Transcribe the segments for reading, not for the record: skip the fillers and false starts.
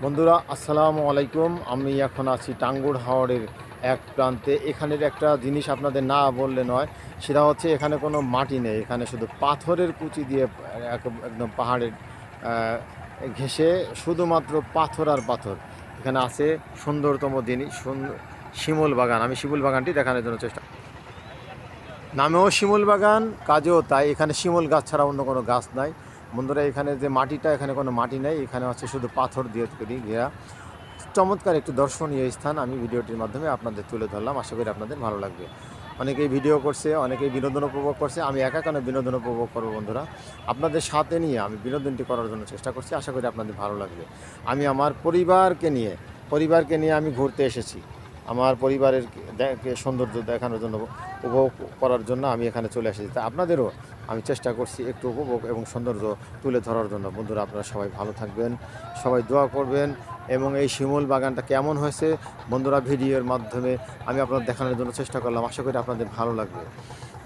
বন্ধুরা আসসালামু আলাইকুম। আমি এখন আছি টাঙ্গুর হাওরের এক প্রান্তে। এখানের একটা জিনিস আপনাদের না বললে নয়, সেটা হচ্ছে এখানে কোনো মাটি নেই। এখানে শুধু পাথরের কুচি দিয়ে একদম পাহাড়ের ঘেঁষে শুধুমাত্র পাথর আর পাথর। এখানে আছে সুন্দরতম জিনিস শিমুল বাগান। আমি শিমুল বাগানটি দেখানোর জন্য চেষ্টা, নামেও শিমুল বাগান, কাজেও তাই। এখানে শিমুল গাছ ছাড়া অন্য কোনো গাছ নাই। বন্ধুরা, এখানে যে মাটিটা, এখানে কোনো মাটি নেই। এখানে হচ্ছে শুধু পাথর দিয়ে তৈরি ঘেরা চমৎকার একটি দর্শনীয় স্থান। আমি ভিডিওটির মাধ্যমে আপনাদের তুলে ধরলাম, আশা করি আপনাদের ভালো লাগবে। অনেকেই ভিডিও করছে, অনেকেই বিনোদন উপভোগ করছে। আমি একা কেন বিনোদন উপভোগ করবো বন্ধুরা? আপনাদের সাথে নিয়ে আমি বিনোদনটি করার জন্য চেষ্টা করছি, আশা করি আপনাদের ভালো লাগবে। আমি আমার পরিবারকে নিয়ে আমি ঘুরতে এসেছি। আমার পরিবারের সৌন্দর্য দেখানোর জন্য, উপভোগ করার জন্য আমি এখানে চলে এসেছি। তা আপনাদেরও আমি চেষ্টা করছি একটু উপভোগ এবং সৌন্দর্য তুলে ধরার জন্য। বন্ধুরা, আপনারা সবাই ভালো থাকবেন, সবাই দোয়া করবেন। এবং এই শিমুল বাগানটা কেমন হয়েছে বন্ধুরা, ভিডিওর মাধ্যমে আমি আপনাদের দেখানোর জন্য চেষ্টা করলাম, আশা করি আপনাদের ভালো লাগবে।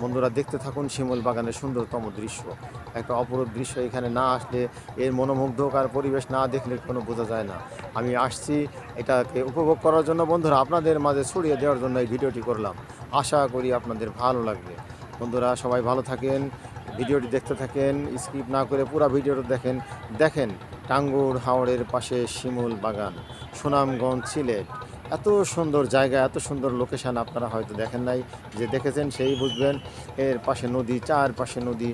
বন্ধুরা, দেখতে থাকুন শিমুল বাগানের সুন্দরতম দৃশ্য। একটা অপরূপ দৃশ্য। এখানে না আসলে, এর মনোমুগ্ধকর পরিবেশ না দেখলে কোনো বোঝা যায় না। আমি আসছি এটাকে উপভোগ করার জন্য বন্ধুরা, আপনাদের মাঝে ছড়িয়ে দেওয়ার জন্য এই ভিডিওটি করলাম। আশা করি আপনাদের ভালো লাগবে। বন্ধুরা, সবাই ভালো থাকেন, ভিডিওটি দেখতে থাকেন, স্কিপ না করে পুরো ভিডিওটা দেখেন টাঙ্গুর হাওরের পাশে শিমুল বাগান, সুনামগঞ্জ, সিলেট। এত সুন্দর জায়গা, এত সুন্দর লোকেশান আপনারা হয়তো দেখেন নাই। যে দেখেছেন সেই বুঝবেন। এর পাশে নদী, চারপাশে নদী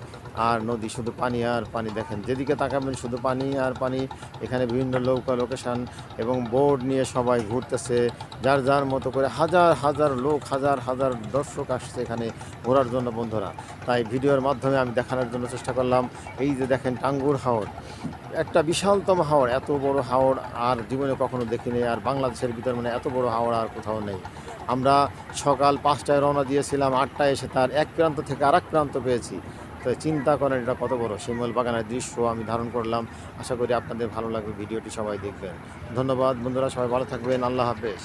আর নদী, শুধু পানি আর পানি। দেখেন যেদিকে তাকাবেন শুধু পানি আর পানি। এখানে বিভিন্ন লোকেশান এবং বোর্ড নিয়ে সবাই ঘুরতেছে, যার যার মতো করে। হাজার হাজার লোক, হাজার হাজার দর্শক আসছে এখানে ঘোরার জন্য বন্ধুরা। তাই ভিডিওর মাধ্যমে আমি দেখানোর জন্য চেষ্টা করলাম। এই যে দেখেন টাঙ্গুর হাওর, একটা বিশালতম হাওর। এত বড় হাওর আর জীবনে কখনো দেখিনি। আর বাংলাদেশের ভিতর মানে এত বড় হাওর আর কোথাও নেই। আমরা সকাল 5টায় রওনা দিয়েছিলাম, 8টায় এসে তার এক প্রান্ত থেকে আরেক প্রান্ত পেয়েছি। তো চিন্তা করেন এটা কত বড় শিমুল বাগানের দৃশ্য আমি ধারণ করলাম। আশা করি আপনাদের ভালো লাগবে, ভিডিওটি সবাই দেখবেন। ধন্যবাদ বন্ধুরা, সবাই ভালো থাকবেন। আল্লাহ হাফেজ।